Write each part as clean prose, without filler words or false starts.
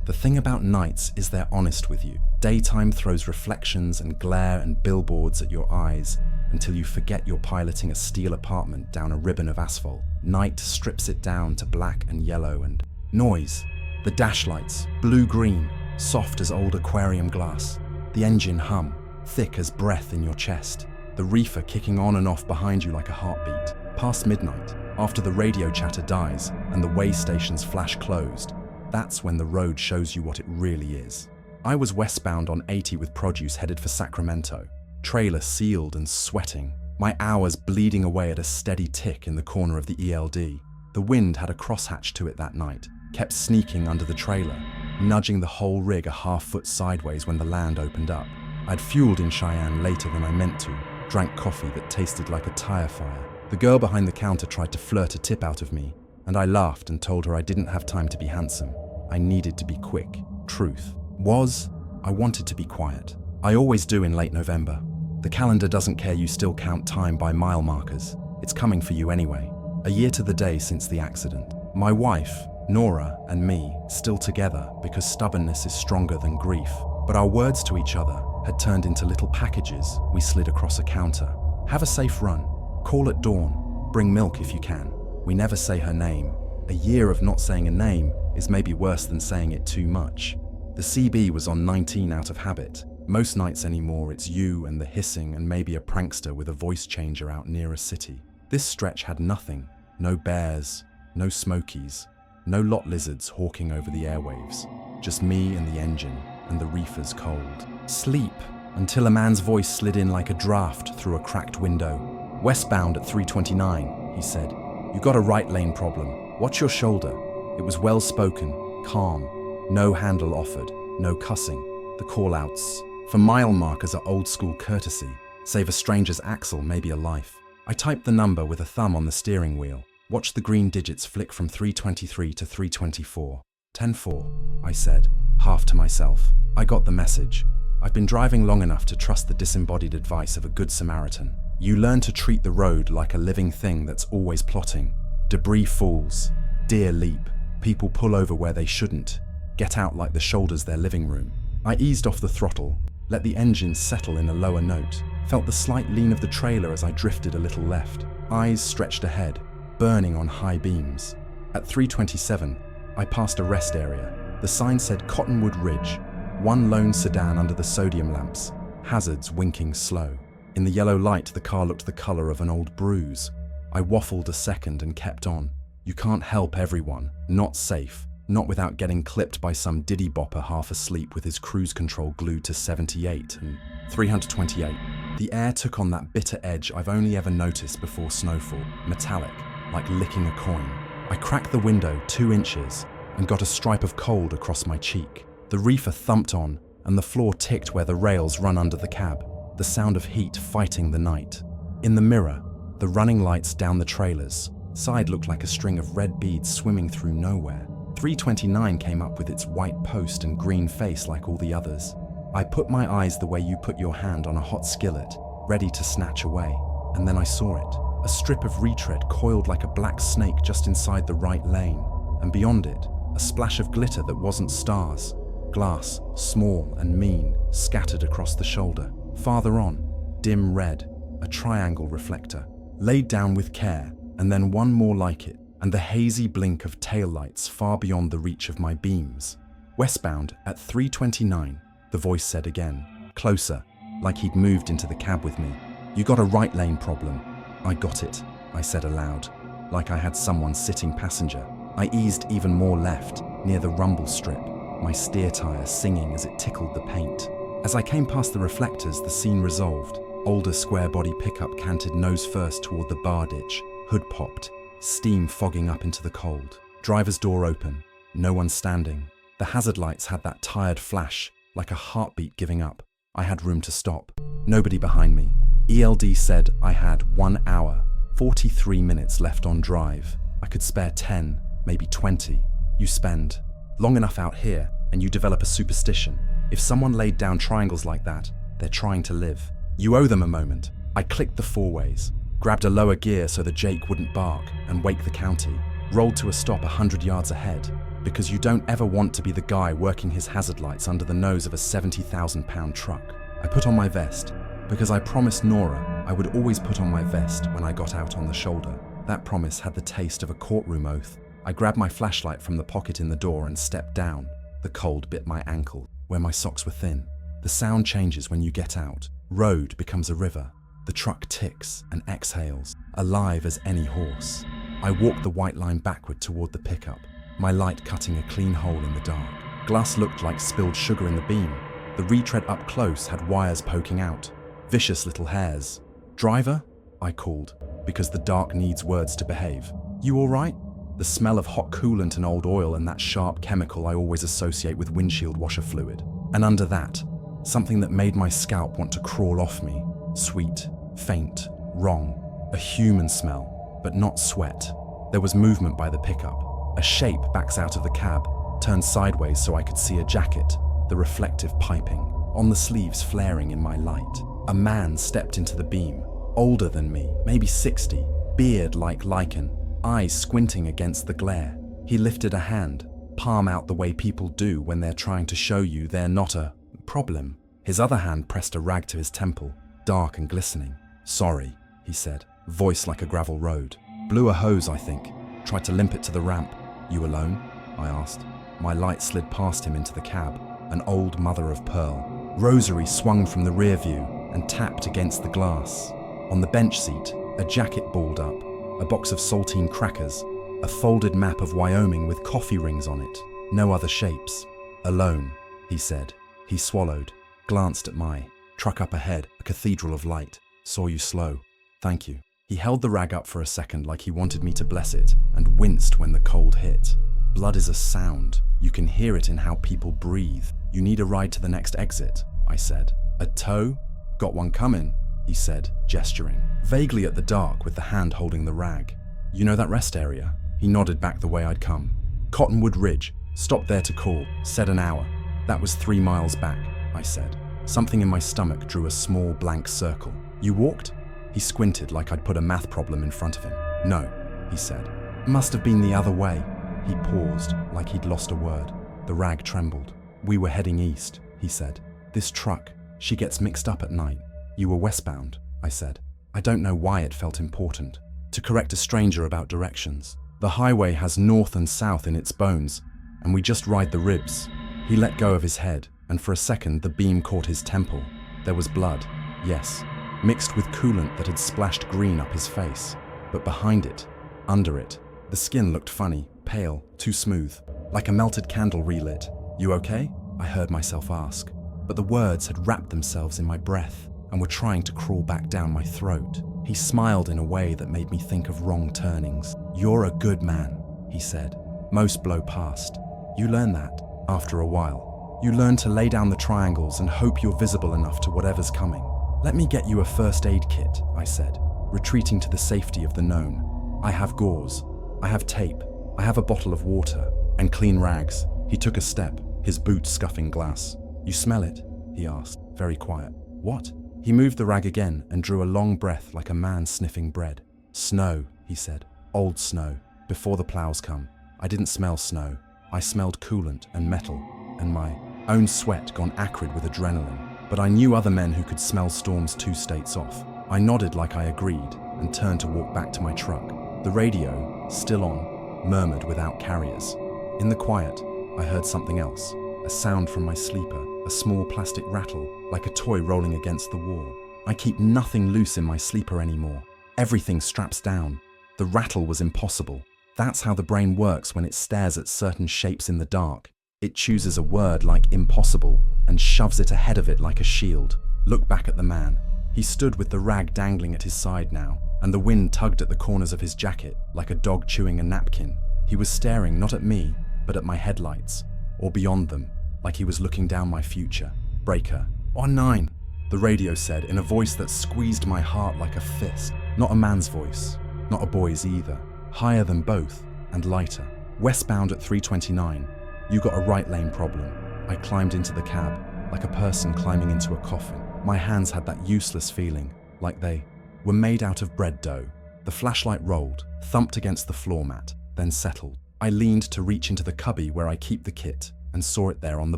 The thing about nights is they're honest with you. Daytime throws reflections and glare and billboards at your eyes until you forget you're piloting a steel apartment down a ribbon of asphalt. Night strips it down to black and yellow and noise. The dash lights, blue-green, soft as old aquarium glass. The engine hum, thick as breath in your chest. The reefer kicking on and off behind you like a heartbeat. Past midnight, after the radio chatter dies and the way stations flash closed, that's when the road shows you what it really is. I was westbound on 80 with produce headed for Sacramento. Trailer sealed and sweating. My hours bleeding away at a steady tick in the corner of the ELD. The wind had a crosshatch to it that night, kept sneaking under the trailer, nudging the whole rig a half-foot sideways when the land opened up. I'd fueled in Cheyenne later than I meant to, drank coffee that tasted like a tire fire. The girl behind the counter tried to flirt a tip out of me, and I laughed and told her I didn't have time to be handsome. I needed to be quick. Truth was, I wanted to be quiet. I always do in late November. The calendar doesn't care you still count time by mile markers. It's coming for you anyway. A year to the day since the accident. My wife, Nora, and me still together because stubbornness is stronger than grief. But our words to each other had turned into little packages we slid across a counter. Have a safe run. Call at dawn. Bring milk if you can. We never say her name. A year of not saying a name is maybe worse than saying it too much. The CB was on 19 out of habit. Most nights anymore it's you and the hissing and maybe a prankster with a voice changer out near a city. This stretch had nothing. No bears, no smokies, no lot lizards hawking over the airwaves. Just me and the engine and the reefer's cold. Sleep, until a man's voice slid in like a draft through a cracked window. Westbound at 329, he said. You got a right lane problem. Watch your shoulder. It was well spoken, calm. No handle offered, no cussing. The call-outs. For mile markers are old school courtesy. Save a stranger's axle, maybe a life. I typed the number with a thumb on the steering wheel. Watched the green digits flick from 323 to 324. 10-4, I said, half to myself. I got the message. I've been driving long enough to trust the disembodied advice of a good Samaritan. You learn to treat the road like a living thing that's always plotting. Debris falls. Deer leap. People pull over where they shouldn't. Get out like the shoulder's their living room. I eased off the throttle, let the engine settle in a lower note, felt the slight lean of the trailer as I drifted a little left. Eyes stretched ahead, burning on high beams. At 327, I passed a rest area. The sign said Cottonwood Ridge, one lone sedan under the sodium lamps, hazards winking slow. In the yellow light, the car looked the color of an old bruise. I waffled a second and kept on. You can't help everyone, not safe. Not without getting clipped by some diddy bopper half asleep with his cruise control glued to 78 and 328. The air took on that bitter edge I've only ever noticed before snowfall, metallic, like licking a coin. I cracked the window 2 inches and got a stripe of cold across my cheek. The reefer thumped on and the floor ticked where the rails run under the cab, the sound of heat fighting the night. In the mirror, the running lights down the trailers. Side looked like a string of red beads swimming through nowhere. 329 came up with its white post and green face like all the others. I put my eyes the way you put your hand on a hot skillet, ready to snatch away, and then I saw it. A strip of retread coiled like a black snake just inside the right lane, and beyond it, a splash of glitter that wasn't stars. Glass, small and mean, scattered across the shoulder. Farther on, dim red, a triangle reflector, laid down with care, and then one more like it, and the hazy blink of taillights far beyond the reach of my beams. Westbound at 329, the voice said again, closer, like he'd moved into the cab with me. You got a right lane problem. I got it, I said aloud, like I had someone sitting passenger. I eased even more left, near the rumble strip, my steer tire singing as it tickled the paint. As I came past the reflectors, the scene resolved. Older square body pickup canted nose first toward the bar ditch, hood popped, steam fogging up into the cold. Driver's door open, no one standing. The hazard lights had that tired flash, like a heartbeat giving up. I had room to stop. Nobody behind me. ELD said I had 1 hour, 43 minutes left on drive. I could spare 10, maybe 20. You spend long enough out here and you develop a superstition. If someone laid down triangles like that, they're trying to live. You owe them a moment. I clicked the 4-ways. Grabbed a lower gear so the Jake wouldn't bark and wake the county, rolled to a stop 100 yards ahead. Because you don't ever want to be the guy working his hazard lights under the nose of a 70,000-pound truck. I put on my vest, because I promised Nora I would always put on my vest when I got out on the shoulder. That promise had the taste of a courtroom oath. I grabbed my flashlight from the pocket in the door and stepped down. The cold bit my ankle, where my socks were thin. The sound changes when you get out. Road becomes a river. The truck ticks and exhales, alive as any horse. I walked the white line backward toward the pickup, my light cutting a clean hole in the dark. Glass looked like spilled sugar in the beam. The retread up close had wires poking out, vicious little hairs. "Driver?" I called, because the dark needs words to behave. "You all right?" The smell of hot coolant and old oil and that sharp chemical I always associate with windshield washer fluid. And under that, something that made my scalp want to crawl off me. Sweet, faint, wrong. A human smell, but not sweat. There was movement by the pickup. A shape backs out of the cab, turned sideways so I could see a jacket, the reflective piping, on the sleeves flaring in my light. A man stepped into the beam, older than me, maybe 60, beard like lichen, eyes squinting against the glare. He lifted a hand, palm out the way people do when they're trying to show you they're not a problem. His other hand pressed a rag to his temple, dark and glistening. "Sorry," he said, voice like a gravel road. "Blew a hose, I think. Tried to limp it to the ramp." "You alone?" I asked. My light slid past him into the cab, an old mother of pearl. Rosary swung from the rear view and tapped against the glass. On the bench seat, a jacket balled up, a box of saltine crackers, a folded map of Wyoming with coffee rings on it. No other shapes. "Alone," he said. He swallowed, glanced at my truck up ahead, a cathedral of light. "Saw you slow. Thank you." He held the rag up for a second like he wanted me to bless it, and winced when the cold hit. "Blood is a sound. You can hear it in how people breathe. You need a ride to the next exit," I said. "A tow? Got one coming," he said, gesturing, vaguely at the dark with the hand holding the rag. "You know that rest area?" He nodded back the way I'd come. "Cottonwood Ridge. Stopped there to call. Said an hour." "That was 3 miles back," I said. Something in my stomach drew a small blank circle. "You walked?" He squinted like I'd put a math problem in front of him. "No," he said. "Must have been the other way." He paused, like he'd lost a word. The rag trembled. "We were heading east," he said. "This truck, she gets mixed up at night." "You were westbound," I said. I don't know why it felt important. To correct a stranger about directions. "The highway has north and south in its bones, and we just ride the ribs." He let go of his head, and for a second the beam caught his temple. There was blood, yes, mixed with coolant that had splashed green up his face. But behind it, under it, the skin looked funny, pale, too smooth, like a melted candle relit. "You okay?" I heard myself ask. But the words had wrapped themselves in my breath and were trying to crawl back down my throat. He smiled in a way that made me think of wrong turnings. "You're a good man," he said. "Most blow past. You learn that, after a while. You learn to lay down the triangles and hope you're visible enough to whatever's coming." "Let me get you a first aid kit," I said, retreating to the safety of the known. "I have gauze. I have tape. I have a bottle of water. And clean rags." He took a step, his boots scuffing glass. "You smell it?" he asked, very quiet. "What?" He moved the rag again and drew a long breath like a man sniffing bread. "Snow," he said. "Old snow, before the plows come." I didn't smell snow. I smelled coolant and metal, and my own sweat gone acrid with adrenaline. But I knew other men who could smell storms 2 states off. I nodded like I agreed and turned to walk back to my truck. The radio, still on, murmured without carriers. In the quiet, I heard something else, a sound from my sleeper, a small plastic rattle, like a toy rolling against the wall. I keep nothing loose in my sleeper anymore. Everything straps down. The rattle was impossible. That's how the brain works when it stares at certain shapes in the dark. It chooses a word like impossible and shoves it ahead of it like a shield. Look back at the man. He stood with the rag dangling at his side now, and the wind tugged at the corners of his jacket like a dog chewing a napkin. He was staring not at me, but at my headlights, or beyond them, like he was looking down my future. "Breaker. On 9, the radio said in a voice that squeezed my heart like a fist. Not a man's voice, not a boy's either. Higher than both, and lighter. "Westbound at 329. You got a right lane problem." I climbed into the cab, like a person climbing into a coffin. My hands had that useless feeling, like they were made out of bread dough. The flashlight rolled, thumped against the floor mat, then settled. I leaned to reach into the cubby where I keep the kit and saw it there on the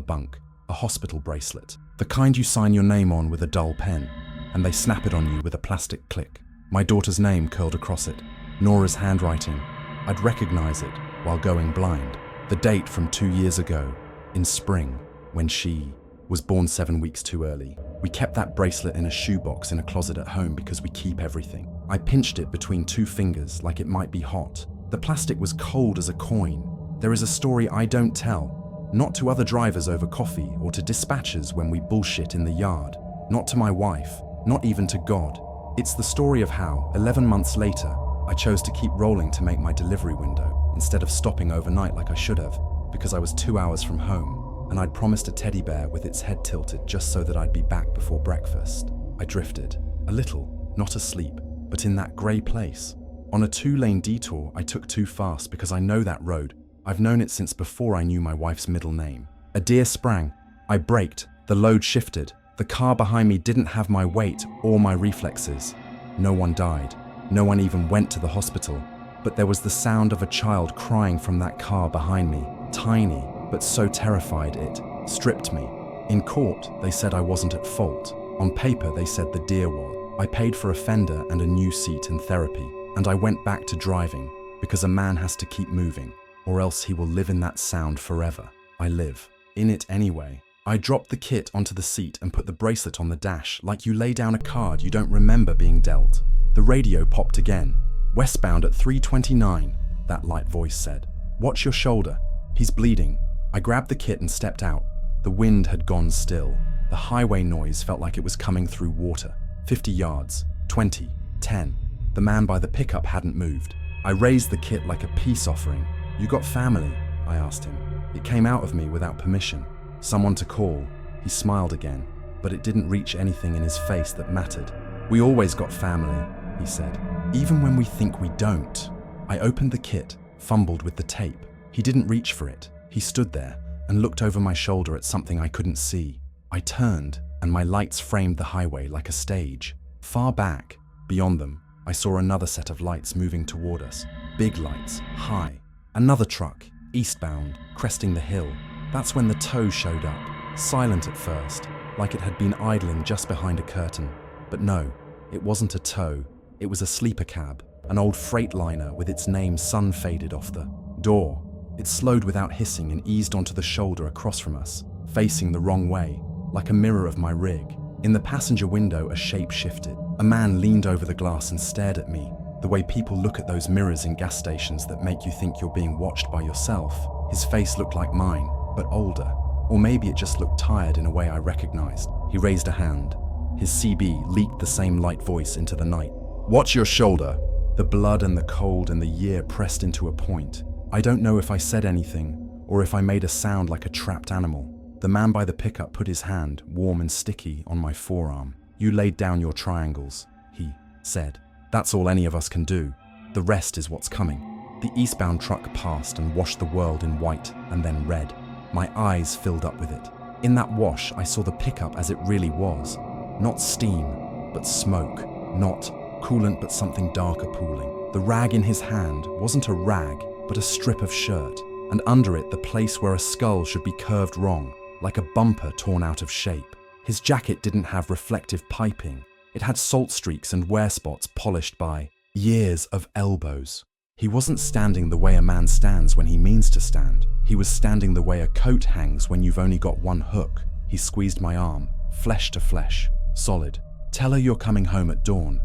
bunk, a hospital bracelet. The kind you sign your name on with a dull pen, and they snap it on you with a plastic click. My daughter's name curled across it, Nora's handwriting. I'd recognize it while going blind. The date from 2 years ago, in spring, when she was born 7 weeks too early. We kept that bracelet in a shoebox in a closet at home because we keep everything. I pinched it between 2 fingers like it might be hot. The plastic was cold as a coin. There is a story I don't tell, not to other drivers over coffee or to dispatchers when we bullshit in the yard, not to my wife, not even to God. It's the story of how, 11 months later, I chose to keep rolling to make my delivery window, instead of stopping overnight like I should have, because I was 2 hours from home. And I'd promised a teddy bear with its head tilted just so that I'd be back before breakfast. I drifted, a little, not asleep, but in that grey place. On a 2-lane detour, I took too fast because I know that road. I've known it since before I knew my wife's middle name. A deer sprang. I braked. The load shifted. The car behind me didn't have my weight or my reflexes. No one died. No one even went to the hospital. But there was the sound of a child crying from that car behind me, tiny, but so terrified it stripped me. In court, they said I wasn't at fault. On paper, they said the deer was. I paid for a fender and a new seat and therapy, and I went back to driving because a man has to keep moving, or else he will live in that sound forever. I live in it anyway. I dropped the kit onto the seat and put the bracelet on the dash like you lay down a card you don't remember being dealt. The radio popped again. Westbound at 329, that light voice said. Watch your shoulder. He's bleeding. I grabbed the kit and stepped out. The wind had gone still. The highway noise felt like it was coming through water. 50 yards, 20, 10. The man by the pickup hadn't moved. I raised the kit like a peace offering. You got family? I asked him. It came out of me without permission. Someone to call. He smiled again, but it didn't reach anything in his face that mattered. We always got family, he said, even when we think we don't. I opened the kit, fumbled with the tape. He didn't reach for it. He stood there and looked over my shoulder at something I couldn't see. I turned, and my lights framed the highway like a stage. Far back, beyond them, I saw another set of lights moving toward us. Big lights, high. Another truck, eastbound, cresting the hill. That's when the tow showed up, silent at first, like it had been idling just behind a curtain. But no, it wasn't a tow. It was a sleeper cab, an old Freightliner with its name sun-faded off the door. It slowed without hissing and eased onto the shoulder across from us, facing the wrong way, like a mirror of my rig. In the passenger window, a shape shifted. A man leaned over the glass and stared at me, the way people look at those mirrors in gas stations that make you think you're being watched by yourself. His face looked like mine, but older. Or maybe it just looked tired in a way I recognized. He raised a hand. His CB leaked the same light voice into the night. Watch your shoulder. The blood and the cold and the year pressed into a point. I don't know if I said anything, or if I made a sound like a trapped animal. The man by the pickup put his hand, warm and sticky, on my forearm. You laid down your triangles, he said. That's all any of us can do. The rest is what's coming. The eastbound truck passed and washed the world in white and then red. My eyes filled up with it. In that wash, I saw the pickup as it really was. Not steam, but smoke. Not coolant, but something darker pooling. The rag in his hand wasn't a rag, but a strip of shirt, and under it the place where a skull should be curved wrong, like a bumper torn out of shape. His jacket didn't have reflective piping. It had salt streaks and wear spots polished by years of elbows. He wasn't standing the way a man stands when he means to stand. He was standing the way a coat hangs when you've only got one hook. He squeezed my arm, flesh to flesh, solid. Tell her you're coming home at dawn.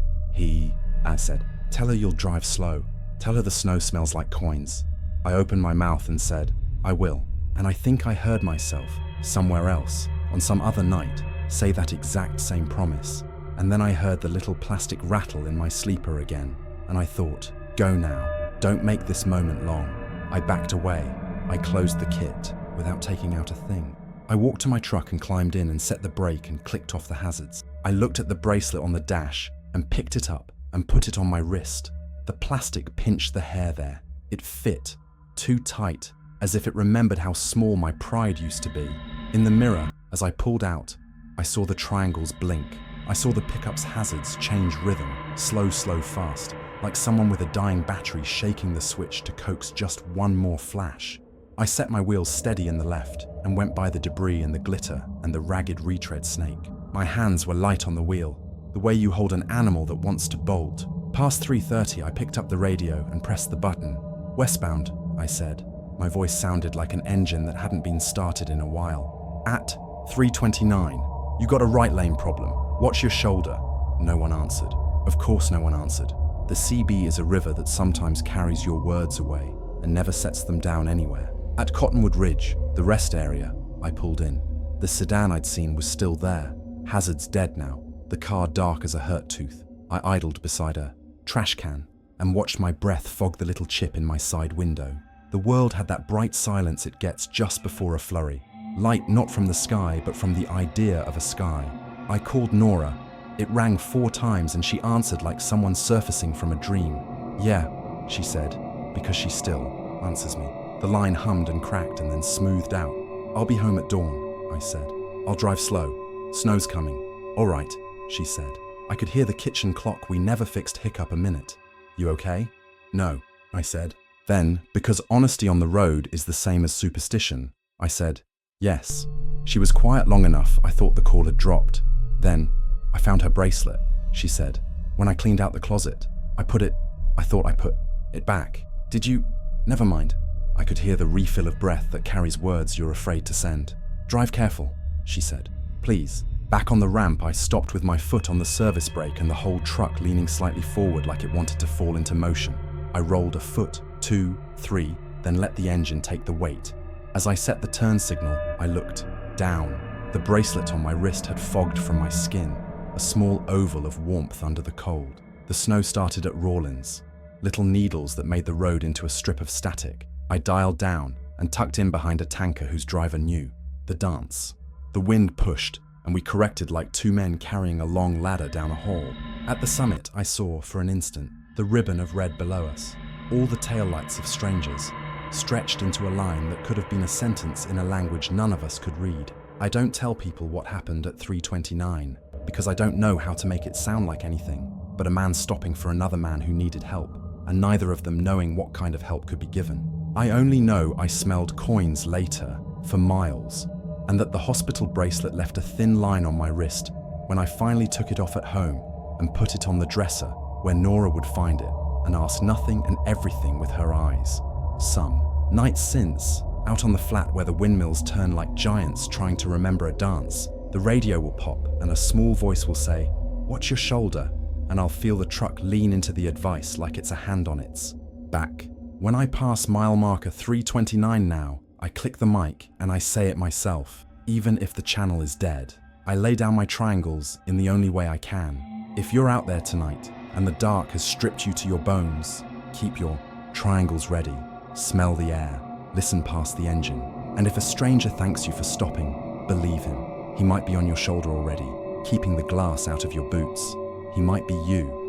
I said, tell her you'll drive slow. Tell her the snow smells like coins. I opened my mouth and said, I will. And I think I heard myself, somewhere else, on some other night, say that exact same promise. And then I heard the little plastic rattle in my sleeper again. And I thought, go now. Don't make this moment long. I backed away. I closed the kit without taking out a thing. I walked to my truck and climbed in and set the brake and clicked off the hazards. I looked at the bracelet on the dash and picked it up and put it on my wrist. The plastic pinched the hair there. It fit, too tight, as if it remembered how small my pride used to be. In the mirror, as I pulled out, I saw the triangles blink. I saw the pickup's hazards change rhythm, slow, fast, like someone with a dying battery shaking the switch to coax just one more flash. I set my wheels steady in the left and went by the debris and the glitter and the ragged retread snake. My hands were light on the wheel, the way you hold an animal that wants to bolt. Past 3:30, I picked up the radio and pressed the button. "Westbound," I said. My voice sounded like an engine that hadn't been started in a while. "At 3:29. You got a right lane problem. Watch your shoulder." No one answered. Of course no one answered. The CB is a river that sometimes carries your words away and never sets them down anywhere. At Cottonwood Ridge, the rest area, I pulled in. The sedan I'd seen was still there. Hazard's dead now, the car dark as a hurt tooth. I idled beside a trash can and watched my breath fog the little chip in my side window. The world had that bright silence it gets just before a flurry. Light not from the sky, but from the idea of a sky. I called Nora. It rang 4 times and she answered like someone surfacing from a dream. "Yeah," she said, because she still answers me. The line hummed and cracked and then smoothed out. "I'll be home at dawn," I said. "I'll drive slow. Snow's coming." "All right," she said. I could hear the kitchen clock we never fixed hiccup a minute. "You okay?" "No," I said. Then, because honesty on the road is the same as superstition, I said, "Yes." She was quiet long enough I thought the call had dropped. Then, "I found her bracelet," she said. "When I cleaned out the closet, I thought I put it back. Did you? Never mind." I could hear the refill of breath that carries words you're afraid to send. "Drive careful," she said. "Please." Back on the ramp, I stopped with my foot on the service brake and the whole truck leaning slightly forward like it wanted to fall into motion. I rolled a foot, 2, 3, then let the engine take the weight. As I set the turn signal, I looked down. The bracelet on my wrist had fogged from my skin, a small oval of warmth under the cold. The snow started at Rawlins, little needles that made the road into a strip of static. I dialed down and tucked in behind a tanker whose driver knew. The dance. The wind pushed, and we corrected like 2 men carrying a long ladder down a hall. At the summit, I saw, for an instant, the ribbon of red below us, all the taillights of strangers, stretched into a line that could have been a sentence in a language none of us could read. I don't tell people what happened at 3:29, because I don't know how to make it sound like anything but a man stopping for another man who needed help, and neither of them knowing what kind of help could be given. I only know I smelled coins later, for miles, and that the hospital bracelet left a thin line on my wrist when I finally took it off at home and put it on the dresser where Nora would find it and ask nothing and everything with her eyes. Some nights since, out on the flat where the windmills turn like giants trying to remember a dance, the radio will pop and a small voice will say, "Watch your shoulder," and I'll feel the truck lean into the advice like it's a hand on its back. When I pass mile marker 3:29 now, I click the mic and I say it myself, even if the channel is dead. I lay down my triangles in the only way I can. If you're out there tonight and the dark has stripped you to your bones, keep your triangles ready, smell the air, listen past the engine. And if a stranger thanks you for stopping, believe him. He might be on your shoulder already, keeping the glass out of your boots. He might be you.